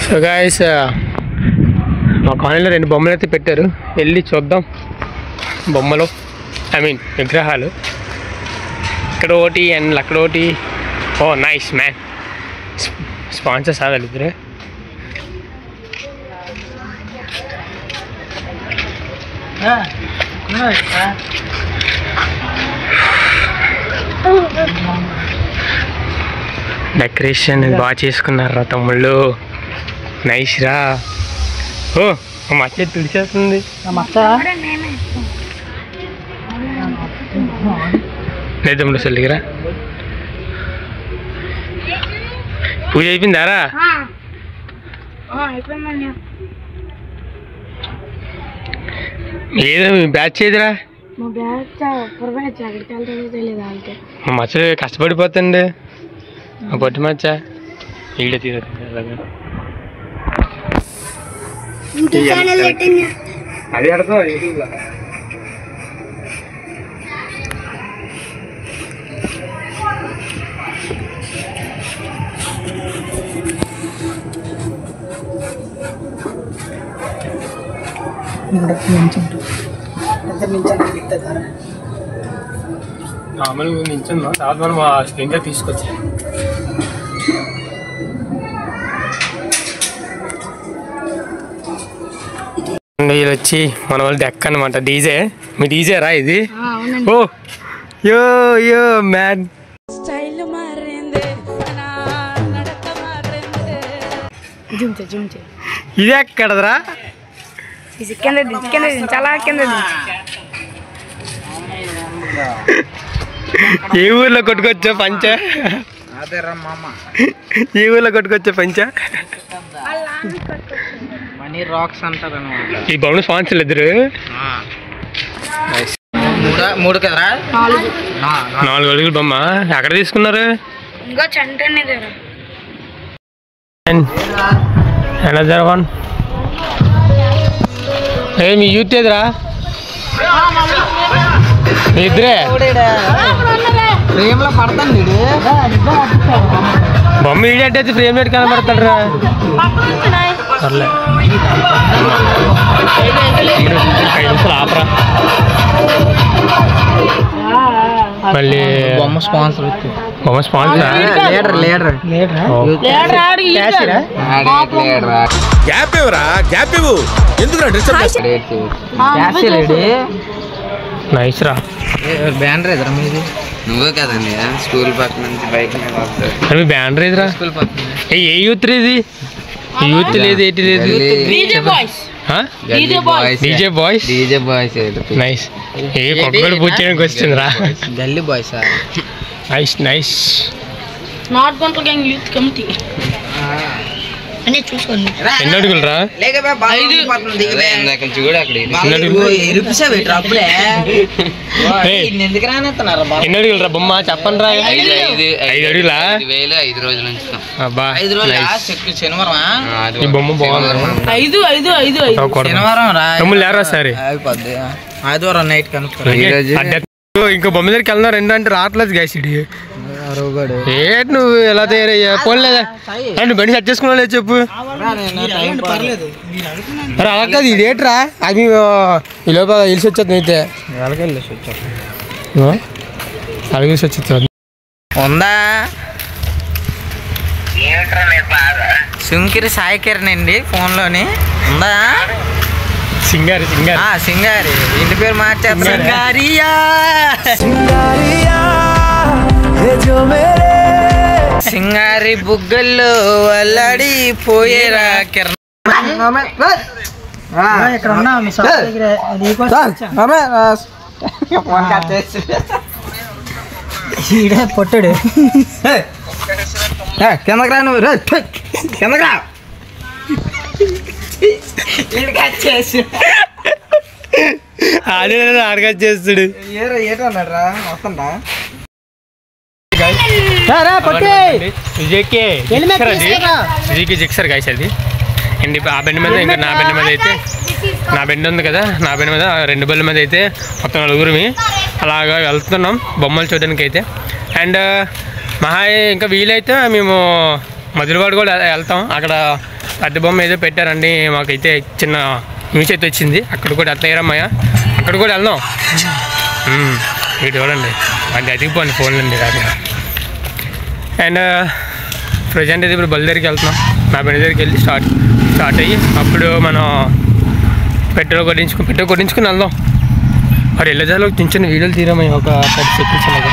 So guys మా కాలనీలో 2 బొమ్మలు అయితే పెట్టారు, వెళ్ళి చూద్దాం. బొమ్మలు ఐ మీన్ విగ్రహాలు, ఇక్కడ ఒకటి అండ్ అక్కడ ఒకటి. ఓ నైస్ మ్యాన్, స్పాన్సర్స్ ఆగాలి ఇద్దరే. డెకరేషన్ బాగా చేసుకున్నారా తమ్ముళ్ళు, నైస్ రా. ఓ మచ్చ తుడిచేస్తుంది. లేదు తమ్ముడు సల్లిగిరా, పూజ అయిపోయిందారా? ఏదో బ్యాచ్ చేయదురా, మచ్చ కష్టపడిపోతండి. పొట్టి మచ్చ ఈడ తీరదు అది అడతా యూట్యూబ్లో. మామూలుగా నించున్నాం, తర్వాత మనం ఆ స్క్రీన్గా తీసుకొచ్చాం. వీళ్ళు వచ్చి మన వాళ్ళు డెక్ అనమాట, డీజే. మీ డీజే రా ఇది? ఓ యో యో మ్యాన్, ఇది ఎక్కడదరా? ఏ ఊర్లో కొట్టుకొచ్చా పంచ? ఏ ఊర్లో కొట్టుకొచ్చా పంచ? ఈ బొమ్మ స్పాన్సర్లు ఇద్దరు, 3 కదరా? 4 అడుగులు బొమ్మ. ఎక్కడ తీసుకున్నారు? Another one. ఏ మీ యూత్ ఎదురా ఇద్దరే ఫ్రేమ్లో పడతాను. బొమ్మ ఈడేటైతే ఫ్రేమ్ రేట్ కనబడతాడు రా. సర్లే 5 నిమిషాలు ఆపరా. మళ్ళీ బొమ్మ స్పాన్సర్, బొమ్మ స్పాన్సర్ నైస్ రా. బ్యానర్ ఎదురా మీది? నువ్వే కదండి స్కూల్ పక్క నుంచి బైక్ మీద బ్యానర్ ఎదురా? స్కూల్ పక్క ఏ యూత్ ఇది? యూత్ లేదు, ఏంటి లేదు? DJ boys nice. ఏ కొక్కడు పూజ చేయడానికి వస్తుంది రా. Gully boys nice nice. Not gone to gang youth committee అనే చూసుకోండి. ఎన్ని అడుగులు రా? చూడు అక్కడ ఎన్ని అడుగులు రా బొమ్మ చెప్పండి రా. 5 అడుగులా? 5 రోజుల నుంచి. అబ్బా శనివారం ఈ బొమ్మ బాగుంది. 5 శనివారం రా. తమ్ముళ్ళు లేరా సరే? ఆదివారం నైట్ కనుక్కో. ఇంకో బొమ్మ దగ్గరికి వెళ్తున్నా, 2 అంటే రావట్లేదు గాయసిడి. ఏంటి నువ్వు ఎలా తయారయ్యా? పోలేదా నువ్వు బండి సెట్ చేసుకున్నా లేదు చెప్పు. అరే అలా కాదు, ఇదేట్రా అది ఈ లోపల తెలిసి వచ్చేది. అయితే అడిగేసి వచ్చేది ఉందా? సుంకిరి సాయి కిరణ్ అండి ఫోన్లోని ఉందా? సింగారి సింగారి ఇంటి పేరు మార్చేస్తా. సింగారి బుగ్గల్లో అల్లాడి పోయేరా కిరణ్. పొట్టడు కిందకి రా, నువ్వు కిందకి రా. ఆడగా చేస్తాడు. ఏటన్నాడు వస్తుందా? విజయ్కి జిక్సర్ గాయస్ అది. అండ్ ఆ బండి మీద ఇంకా నా బండి మీద అయితే, నా బండి ఉంది కదా, నా బండి మీద 2 బళ్ళ మీద అయితే మొత్తం 4గురిమి అలాగా వెళ్తున్నాం బొమ్మలు చూడడానికి అయితే. అండ్ మహా ఇంకా వీలైతే మేము మధురవాడ కూడా వెళ్తాం. అక్కడ పెద్ద బొమ్మ ఏదో పెట్టారండి, మాకైతే చిన్న న్యూస్ అయితే వచ్చింది. అక్కడ కూడా అత్తయ్యరమ్మయ్య, అక్కడ కూడా వెళ్దాం. ఇటు చూడండి, అది అదిగిపోండి ఫోన్లండి కాదు. అండ్ ప్రజెంట్ అయితే ఇప్పుడు బల్ దగ్గరికి వెళ్తున్నాం. నా బండి దగ్గరికి వెళ్ళి స్టార్ట్ అయ్యి అప్పుడు మనం పెట్రోల్ కొట్టించుకుని వెళ్దాం. మరి వెళ్ళేదాలో చిన్న చిన్న వీడియోలు తీరామయ్య, ఒక 30 సెకండ్స్ అలాగా.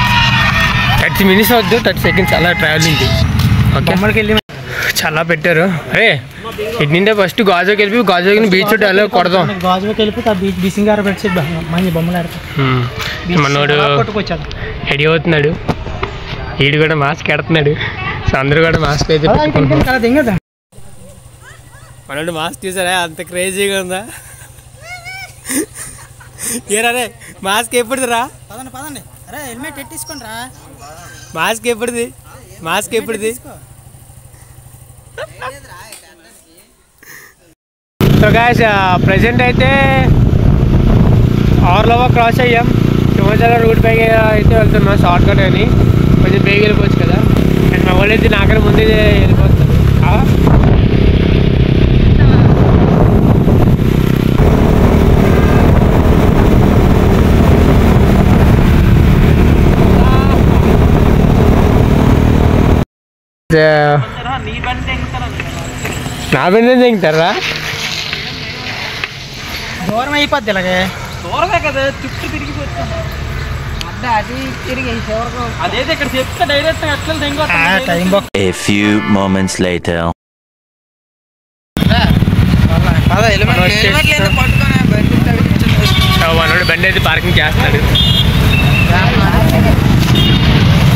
30 మినిట్స్ వద్దు, 30 సెకండ్స్ అలా ట్రావెలింగ్. ఓకే, అమ్మడికి వెళ్ళి చాలా పెట్టారు. అరే ఇటు నిండే ఫస్ట్ గాజుకి వెళ్ళి గాజుకి బీచ్ అలా కొడదాం. గాజుకి వెళ్ళిపోయి బీచింగ్ గారు పెట్టి మంచి బొమ్మలు ఆడతాం. మనోడు రెడీ అవుతున్నాడు, వీడు కూడా మాస్క్ ఎడుతున్నాడు. సో అందరూ కూడా మాస్క్ అయితే పెట్టుకుంటున్నారు. మనోడు మాస్క్ చూసారా, అంత క్రేజీగా ఉందా? ఏరే మాస్క్ ఎప్పుడుదిరా? పదండి. అరే హెల్మెట్ ఎట్టించుకోండి రా. మాస్క్ ఎప్పుడుది? సో గాయ్స్, ప్రజెంట్ అయితే ఆర్లోవా క్రాస్ అయ్యాం. సింహాచలం రూట్ పైకి అయితే వెళ్తున్నాం, షార్ట్ కట్ అని. కొంచెం బేగ వెళ్ళిపోవచ్చు కదా. అండ్ మా వాళ్ళు అయితే నాకన్నా ముందే వెళ్ళిపోతారు. నా బండి దిగుతారా? దూరం అయిపోద్ది ఇలాగే. దూరమే కదా, చుట్టూ తిరిగిపోతాం. అది తిరిగి అదైతే ఇక్కడ చెప్తే డైరెక్ట్ అట్లా time box. A few moments later. మనోడు బండి అయితే పార్కింగ్ చేస్తాడు.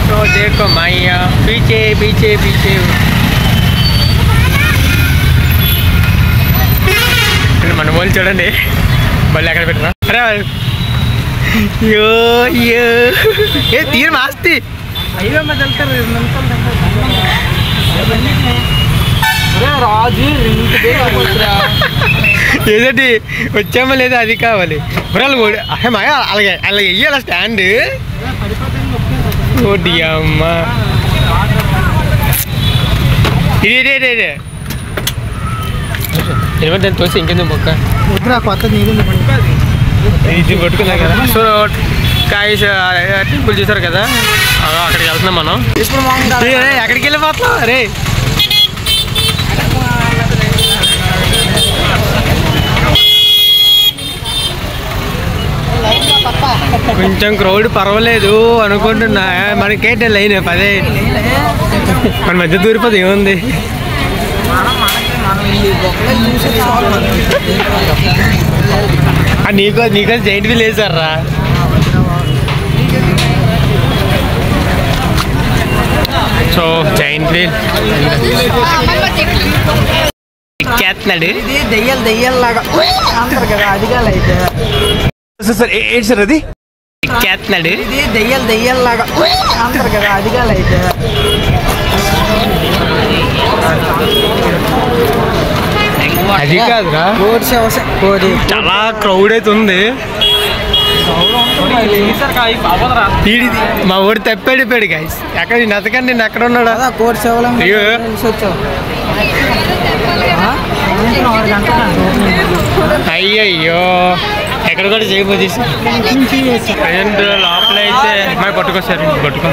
సో దేకో మాయ్యా పీచే పీచే పీచే. మన వాళ్ళు చూడండి, మళ్ళీ ఎక్కడ పెట్టరా? అరే అయ్యో ఏ తీరు మాస్తి ఏదండి వచ్చామా లేదా అది కావాలి. అరే మాయ అలాగే అలాగే వెయ్యాల స్టాండ్. ఓడి అమ్మ, ఇదే ఏమంటే తోసి ఇంకెందుకు మొక్క కొత్త ఇది కొట్టుకున్నాం కదా. సో కాయస్ టెంపుల్ చూసారు కదా, అక్కడికి వెళ్తున్నాం మనం. ఎక్కడికి వెళ్ళిపోతాం? అరే కొంచెం క్రౌడ్ పర్వాలేదు అనుకుంటున్నా. మనకేంటే లైన్ 10 మన మధ్య దూరిపోతే ఏముంది. నీకు జైంట్ వీల్ వేసారా? సో జైంట్ వీల్ ఎక్కేస్తున్నాడు. దెయ్యాలలాగా అంటారు కదా, అదిగాలు అయితే సార్ ఏంటి సార్ అది ఎక్కేస్తున్నాడు. దెయ్యాలలాగా అంటారు కదా, అదిగాలు అయితే అది కాదురా, చాలా క్రౌడ్ అయితే ఉంది. మా ఊరు తప్పాడిపోయాడు గైస్. ఎక్కడ నేను ఎతకండి, నేను ఎక్కడ ఉన్నాడా? అయ్యో అయ్యయ్యో, ఎక్కడ కూడా చేయబోతు ప్రజెంట్ లోపల అయితే అమ్మాయి పట్టుకొచ్చారు. పట్టుకో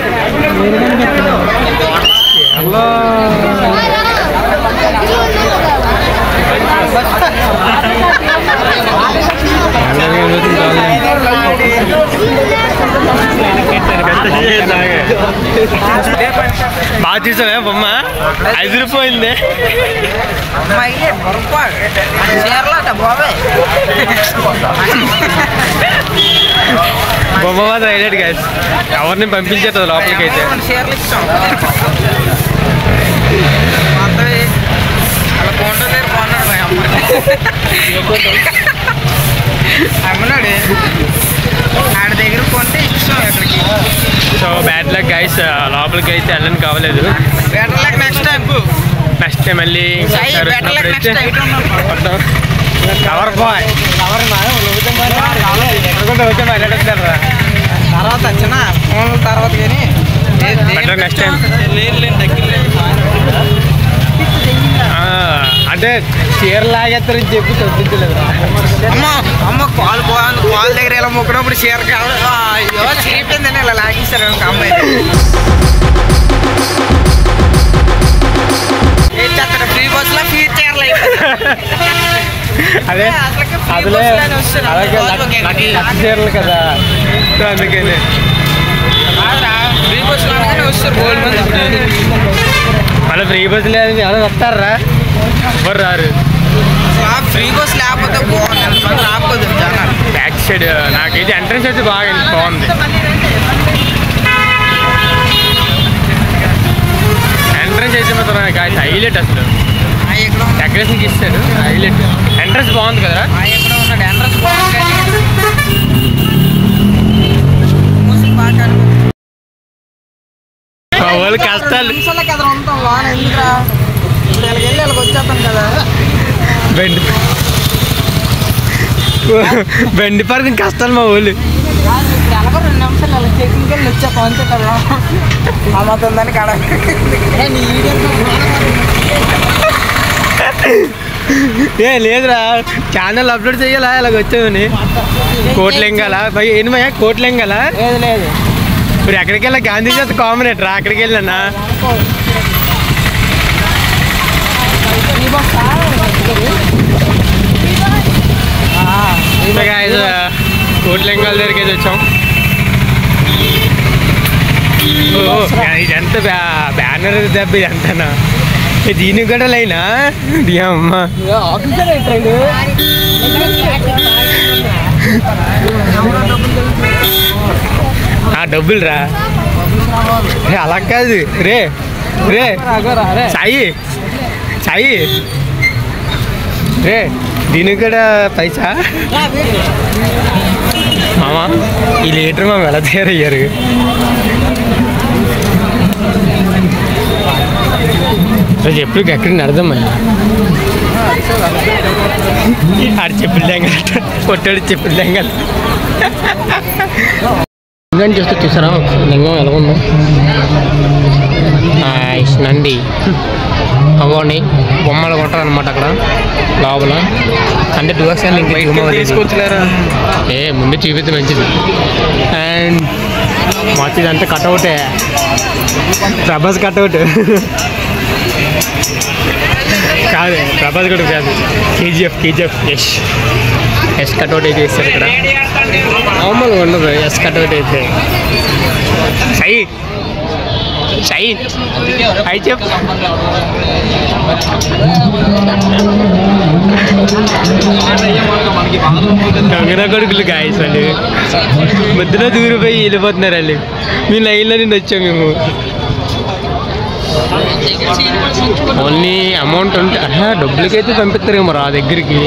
బాగా చూసావే బొమ్మ, అదిరిపోయింది. బొమ్మ మాత్రం హైలైట్ గాయ్స్. ఎవరిని పంపించేది లోపలికి అయితే. అమ్మనాడు ఆడ దగ్గర కొంటే ఇచ్చాం ఎక్కడికి. సో బ్యాడ్ లక్ గైస్, లోపలికి అయితే వెళ్ళని కావలేదు. బెటర్ లక్ నెక్స్ట్ టైం మళ్ళీ కవర్ బాయ్ తర్వాత వచ్చిన తర్వాత కానీ నెక్స్ట్ టైం అంటే చీర లాగేస్తారని చెప్పి చదివించలేదు. అమ్మ కాలు బాగుంది, కాలు దగ్గర ఇలా మొక్కినప్పుడు చీర చీపిందని ఇలా లాగేస్తారు ఒక అమ్మాయి. ఏం చేస్తారు ఫ్రీ బస్సులో ఫ్రీ చీరలు అదే అదిలే అలాగే లక్ష చీరలు కదా, అందుకని ఫ్రీ బస్సులో వస్తారు బోల్ మంది. మళ్ళీ ఫ్రీ బస్ లేదు అలా వస్తారా, ఎవరు రారు. ఫ్రీ బస్ లేకపోతే బాగుంది, రాకపోతే జనాలు. బ్యాక్ సైడ్ నాకైతే ఎంట్రన్స్ అయితే బాగా బాగుంది. ఎంట్రన్స్ అయితే మాత్రం నాకు హైలైట్ అసలు డెకరేషన్కి ఇస్తాడు హైలైట్. ఎంట్రన్స్ బాగుంది కదరా, ఎక్కడ ఉన్నాడు ఎంట్రన్స్ బాగుంది కానీ మా వాళ్ళు కష్టాలు. నిమిషాలకి ఎదురు ఉంటాం లోన ఎందుకురా, ఇప్పుడు వెళ్ళి వెళ్ళి వచ్చేస్తాం కదా. బండి పార్కింగ్ కష్టాలు మా వాళ్ళు. ఇప్పుడు ఎలాగో 2 నిమిషాలు వెళ్ళి చెక్కింగ్కి వెళ్ళి వచ్చేస్తాం అంతే కదా. ఆ మొత్తం దానికి అడ ఏ లేదురా, ఛానల్ అప్లోడ్ చేయాలా ఇలాగ వచ్చామని. కోట్లెంగాల ఏమయ్యా, కోట్లెంగాల లేదు లేదు. ఇప్పుడు ఎక్కడికి వెళ్ళా, గాంధీ చేత కామనేట్ రా, అక్కడికి వెళ్ళానా. కోట్లెంగాల దగ్గరికి అయితే వచ్చాం. ఇదంతా బ్యానర్ దెబ్బ ఇదంతానా, దీనికి కూడా లైనా అమ్మ. డబ్బులు రా, అలా కాదు రే రే సాయి సాయి రే, దీనికి కూడా పైసా మామా. ఈ లీటర్ మామ ఎలా తయారయ్యారు. చెప్పుడు ఎక్కడ నడదమ్మా, ఆడు చెప్పులు దెంగ కొట్టాడు, చెప్పులు దెంగ. లింగం చూస్తే చూసారా, లింగం ఎలా ఉందో. నంది అవ్వండి బొమ్మలు కొట్టారు అనమాట అక్కడ లోపల. అంటే 2 అక్షరాలు తీసుకొచ్చలేరా, ముందు చూపిస్తే మంచిది. అండ్ మొత్తం అంతా కట్అవుటే, ప్రభాస్ కట్అవుట్ కాదు, ప్రభాస్ కూడా కాదు, కేజీఎఫ్ ఎస్ కట్అవుట్ అయితే ఇస్తారు ఇక్కడ. మామూలుగా ఉండదు ఎస్ కట్అవుట్ అయితే. సై అయి చెప్పు. దొంగన కొడుకులు గాయస్ వాళ్ళు మధ్యలో దూరిపోయి వెళ్ళిపోతున్నారు వాళ్ళు. మీ లైన్లో నుండి వచ్చాం మేము. ఓన్లీ అమౌంట్ ఉంటే డబ్బులకైతే పంపిస్తారేమో రా దగ్గరికి.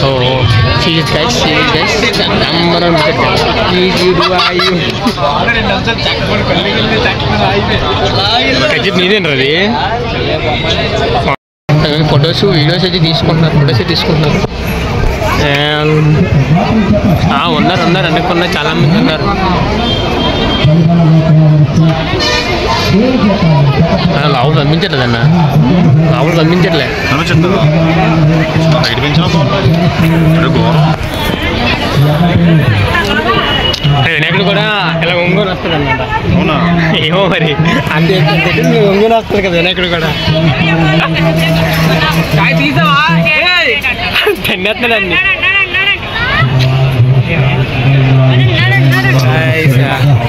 ఓ చీజ్ గైస్ నెంబర్ నీదేంటి అది. ఫొటోస్ వీడియోస్ అయితే తీసుకుంటున్నారు, ఉన్నారు అనుకున్నా చాలా మంది ఉన్నారు. లోపల పంపించట్లేదన్న, వినాయకుడు కూడా ఇలా ఒంగోలు వస్తాడు అన్నమాట. ఏమో మరి అంతే ఒంగోలు వస్తుంది కదా వినాయకుడు కూడా. తినేస్తున్నాడండి.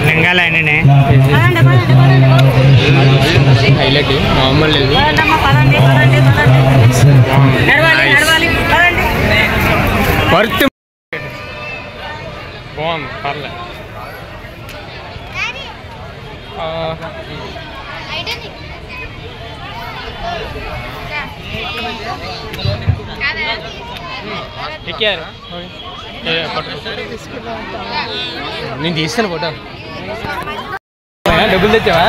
లింగాలు ఆయననే హైలైట్, మామూలు లేదు. వర్త్ బాగుంది, పర్లేదు. ఎక్కారు నేను తీస్తాను ఫోటో. డబ్బులు తెచ్చావా?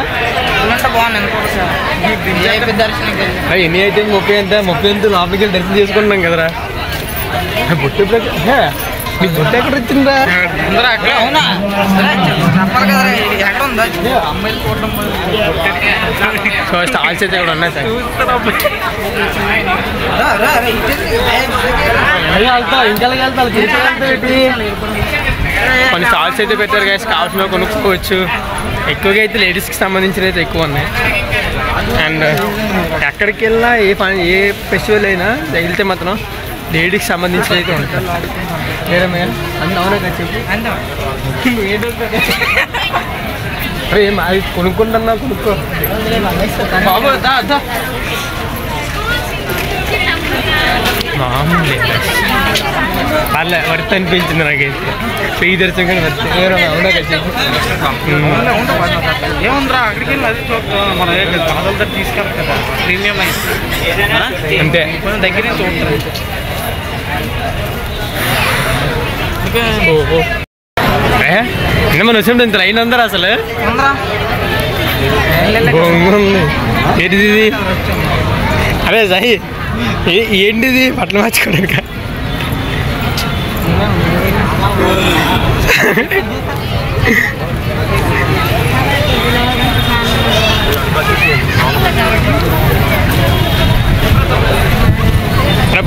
ఎన్ని అయితే 30 ఎంత లోపలికి వెళ్ళి దర్శనం చేసుకుంటున్నాం కదరా. బొట్టు నీకు బొట్టు ఎక్కడ వచ్చిందా? చెప్పాలి కదా ఎక్కడ ఉందా అమ్మాయిలు చూడడం. సో స్టాల్స్ అయితే కూడా ఉన్నాయి సార్. కొన్ని స్టాల్స్ అయితే పెట్టారు గైస్, కావాల్సిన కొనుక్కోవచ్చు. ఎక్కువగా అయితే లేడీస్కి సంబంధించిన అయితే ఎక్కువ ఉన్నాయి. అండ్ ఎక్కడికి వెళ్ళినా ఏ ఫెస్టివల్ అయినా వెళ్తే మాత్రం లేడీస్కి సంబంధించిన అయితే ఉంటాయి. వేరే అంత అవునా కదా చెప్పి ఏం అది కొనుక్కుంటున్నా కొనుక్కో బాబు. మామూలు పర్లే వర్త్ అనిపించింది నాకైతే. ఫ్రీ దర్శనం కానీ వర్త్. అవునా కదా చెప్పు. ఏముందిరా అక్కడికి వెళ్ళి అది మన బాధలతో తీసుకెళ్ళి కదా ప్రీమియం అయితే అంతే. కొంచెం దగ్గర నుంచి చూస్తారు. మన వచ్చినప్పుడు ఇంత లైన్ అందరు అసలు ఏంటిది ఇది? అరే సాయి ఏంటిది బట్టలు మార్చుకోవడానికి?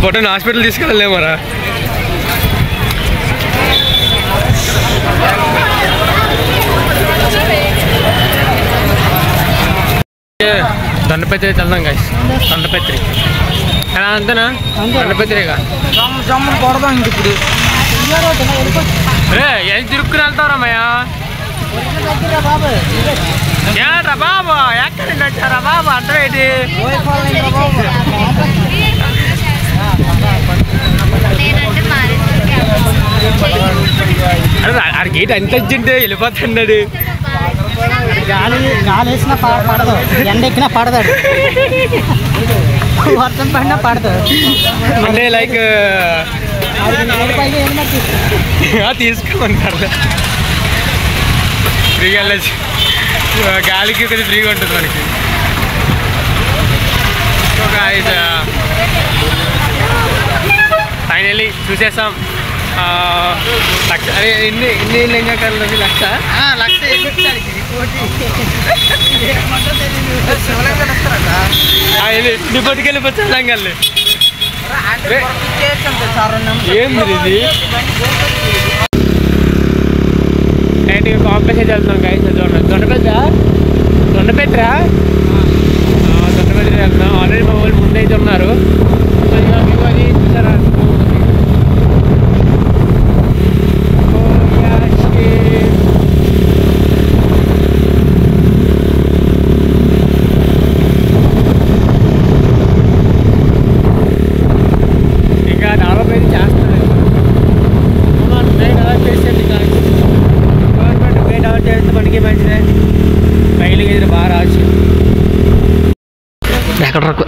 పొట్టని హాస్పిటల్ తీసుకెళ్ళలేమరా? దొండపత్రి అయితే వెళ్దాం గైస్. దొండపత్రి అంతేనా? దొండపత్రిగా జమ్మును కొడదాం ఇంక ఇప్పుడు. రే ఏం తిరుక్కుని వెళ్తావరమ్మయ్యా? ఏట్రా బాబు ఎక్కడి నుంచి వచ్చారా బాబు? అంతేంటి ఆ గేట్ అంత వచ్చింటే వెళ్ళిపోతున్నాడు. గాలి వేసినా పడదు, ఎండ ఎక్కినా పడతాడు, వర్షం పడినా పడతాడు. అంటే లైక్ తీసుకోమంటారు ఫ్రీగా వెళ్ళచ్చు. గాలికి కొంచెం ఫ్రీగా ఉంటుంది మనకి. ఫైనల్లీ చూసేసాం. లక్ష అరే ఎన్ని లింగాకారులు? లక్ష నీ పట్టుకెళ్ళిపోతే లంగాల్ని. ఏంది ఇది? నైట్గా కాంప్లెక్స్ అయితే వెళ్తున్నాం గైస్. దొండపెట్రా దొండపెట్రి వెళ్తున్నాం. ఆల్రెడీ మా వాళ్ళు ముందైతే ఉన్నారు. అది చూసారా?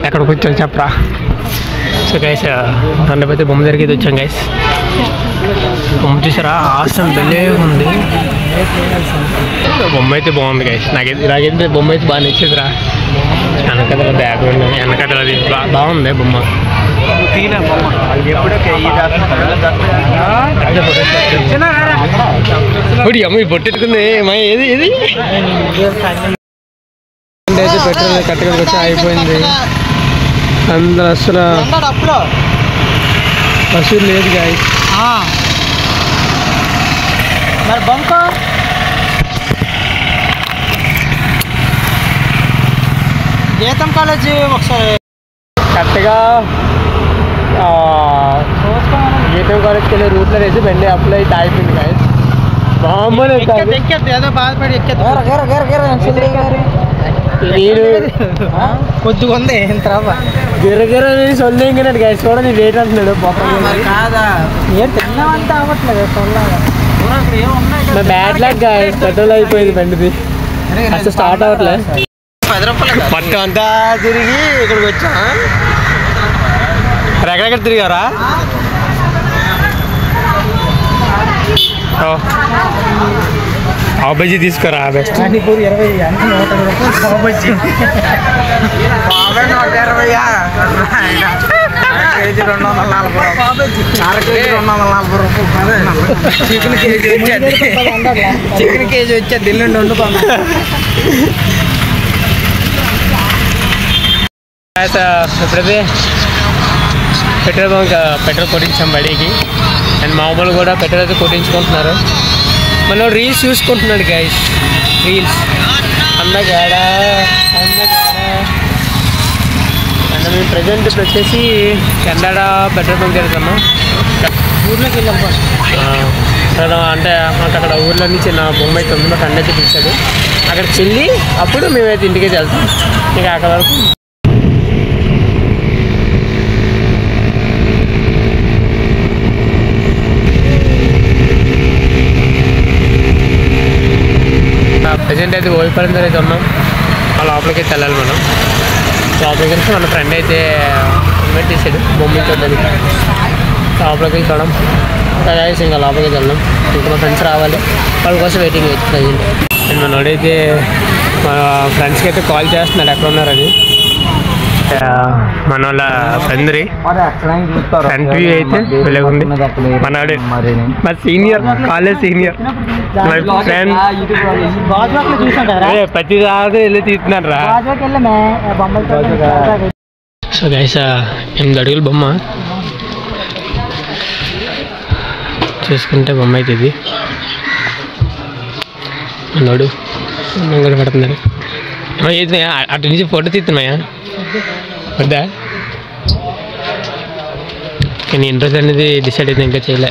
ఎక్కడికి వచ్చాను చెప్పరా? సో గైస్ దొండపత్రి బొమ్మ దగ్గరికి అయితే వచ్చాం గైస్. బొమ్మ చూసారా? ఆసనం భలే ఉంది. బొమ్మ అయితే బాగుంది గైస్. నాకైతే బొమ్మ అయితే బాగా నచ్చిందిరా. వెనకదల బ్యాక్గ్రౌండ్ వెనకదలది బాగుంది బొమ్మ. అమ్మ పొట్టెట్టుకుంది మా ఏది ఇది అయితే పెట్రోల్ కట్టడానికి వచ్చి అయిపోయింది. అందరూ అసలు బస్సు లేదు గాయస్. మరి బంక గీతం కాలేజ్ ఒకసారి కరెక్ట్గా గీతం కాలేజ్కి వెళ్ళే రూట్లో వేసి బండి అప్లై అయితే అయిపోయింది గాయస్. మామూలు ఎక్కేది ఏదో బాధపడి ఎక్కేది కొద్దిగా ఉంది ఇంత గిరగిర సొల్లేంగినాడు గాయస్. చూడండి వెయిట్ అంటున్నాడు కాదా ఏం తిన్నామంటే అవ్వట్లేదు సొల్లగా. Bad luck guys. పెట్రోల్ అయిపోయింది బండిది. అసలు స్టార్ట్ అవ్వట్లేదు. పట్టు అంతా తిరిగి ఇక్కడికి వచ్చా. ఎక్కడెక్కడ తిరిగారా? పావు బజ్జీ తీసుకురా. బెస్ట్ పానీపూరి 20 అంటే 120 రూపాయలు పావు బజ్జీ. 240 చికెన్ కేజీ వచ్చేది. చికెన్ కేజీ వచ్చేది ఎల్లుండి వండుకోండి. ఇప్పుడైతే పెట్రోల్ కొట్టించాం బడికి. అండ్ మామూలు కూడా పెట్రోల్ అయితే కొట్టించుకుంటున్నారు. మనం రీల్స్ చూసుకుంటున్నాడు గైస్, రీల్స్ అందగాడ. అండ్ మేము ప్రజెంట్ ఇప్పుడు వచ్చేసి కండాడ పెట్రోల్ బంక్ వెళ్తాము. ఊర్లోకి వెళ్ళాం. అంటే మాకు అక్కడ ఊర్లో నుంచి నా బొమ్మ అయితే ఉంది, మా ఫ్రెండ్ అయితే పిలిచాడు. అక్కడ చెల్లి అప్పుడు మేమైతే ఇంటికైతే వెళ్తాం. ఇక అక్కడ వరకు ప్రజెంట్ అయితే ఓడిపడిన దగ్గర అయితే ఉన్నాం. ఆ లోపలికి అయితే వెళ్ళాలి మనం. లోపలికి వెళ్తే మన ఫ్రెండ్ అయితే ఇన్వైట్ చేశాడు బొమ్మ చూడడానికి. లోపలికి చూడడం ప్రజెంట్ ఇంకా లోపలికి వెళ్దాం. ఇంకా మా ఫ్రెండ్స్ రావాలి, వాళ్ళ కోసం వెయిటింగ్ అయితే ప్రజెంట్. అండ్ మనోడైతే మా ఫ్రెండ్స్కి అయితే కాల్ చేస్తున్నాడు ఎక్కడ ఉన్నారని. మన వాళ్ళ ఫ్రెండ్ ఫ్రంట్ వ్యూ అయితే వెళ్ళకుంది. మనవాడు మా senior, college senior, my friend. ప్రతి దాకా వెళ్ళి తీస్తున్నాడు రా. సో గైస్ 8 అడుగుల బొమ్మ చూసుకుంటే బొమ్మ అయితే ఇది. మనోడు కూడా పడుతున్నాడు. అటు నుంచి ఫోటో తీస్తున్నాయా వద్దా? కానీ ఇంట్రెస్ట్ అనేది డిసైడ్ అయితే ఇంకా చేయలే.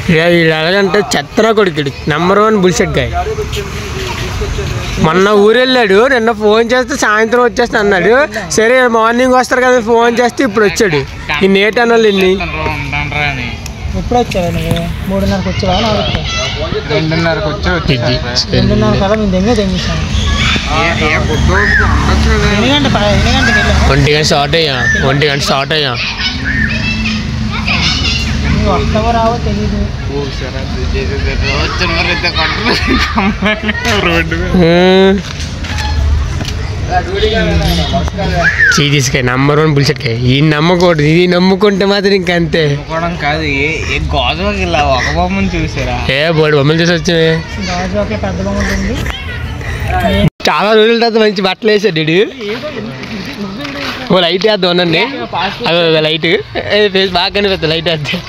ఇక వీడు ఎలాగంటే చెత్తనా కొడుకుడు, నెంబర్ 1 బుల్షెట్ గాయ్. మొన్న ఊరు వెళ్ళాడు, నిన్న ఫోన్ చేస్తే సాయంత్రం వచ్చేస్తా అన్నాడు. సరే మార్నింగ్ వస్తారు కదా ఫోన్ చేస్తే ఇప్పుడు వచ్చాడు. ఈ నేట్ అన్నాళ్ళు ఇన్ని ఎప్పుడు వచ్చావు నువ్వు? 3:30కి వచ్చావా? 2:30కి వచ్చి 2:30 కదా మేము తెంగేసాను. 1 గంట స్టార్ట్ అయ్యా, 1 గంట స్టార్ట్ అయ్యా. నువ్వు వస్తావో రావో తెలీదు. తీసుకే నెంబర్ 1 బుల్షెట్కాయ. ఈ నమ్మకూడదు, ఇది నమ్ముకుంటే మాత్రం ఇంకా అంతే. కాదు గోదావరికి ఇలా ఒక బొమ్మను చూసారా? బోర్డు బొమ్మలు చూసి వచ్చాయి. గాజువాకే పెద్ద బొమ్మ ఉంది. చాలా రోజుల తర్వాత మంచి బట్టలు వేసాడు వీడు. ఓ లైట్ వేద్దాం అనండి, అదే లైట్ ఫేస్ బాగా కనిపిస్తుంది. లైట్ వేద్దాం.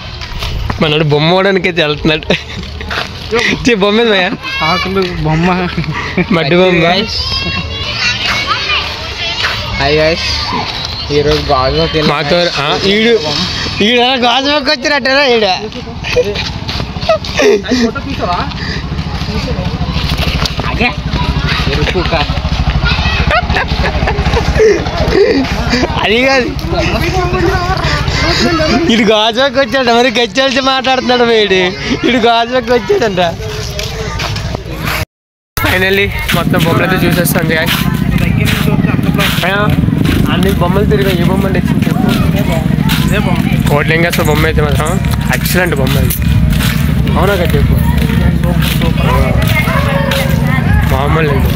మనోడు బొమ్మ అవడానికి అయితే వెళ్తున్నాడు. బొమ్మ ఆకులు బొమ్మ, మట్టి బొమ్మ. ఈరోజు గాజువాకి మాకు ఈడ గాజువాకి వచ్చినట్టేనా? ఈడ అది కాదు, ఇటు గాజువాకి వచ్చాడు. మరి గచ్చాల్సి మాట్లాడుతున్నాడు వీడు. ఇటు గాజువాకి వచ్చాడంట. ఫైనల్లీ మొత్తం బొమ్మలు అయితే చూసేస్తాను. అన్ని బొమ్మలు తిరిగాయి. ఏ బొమ్మలు తెచ్చింది చెప్పు. కోట్లింగేశ్వర బొమ్మ అయితే మాత్రం ఎక్సలెంట్ బొమ్మ అది. అవునా కదా చెప్పు, మామూలు లేదు.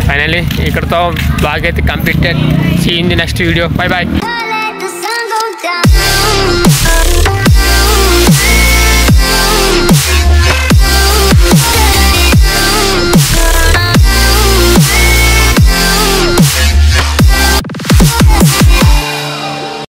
ఫైనల్లీ ఇక్కడతో బాగా అయితే completed. See in the next video. Bye bye.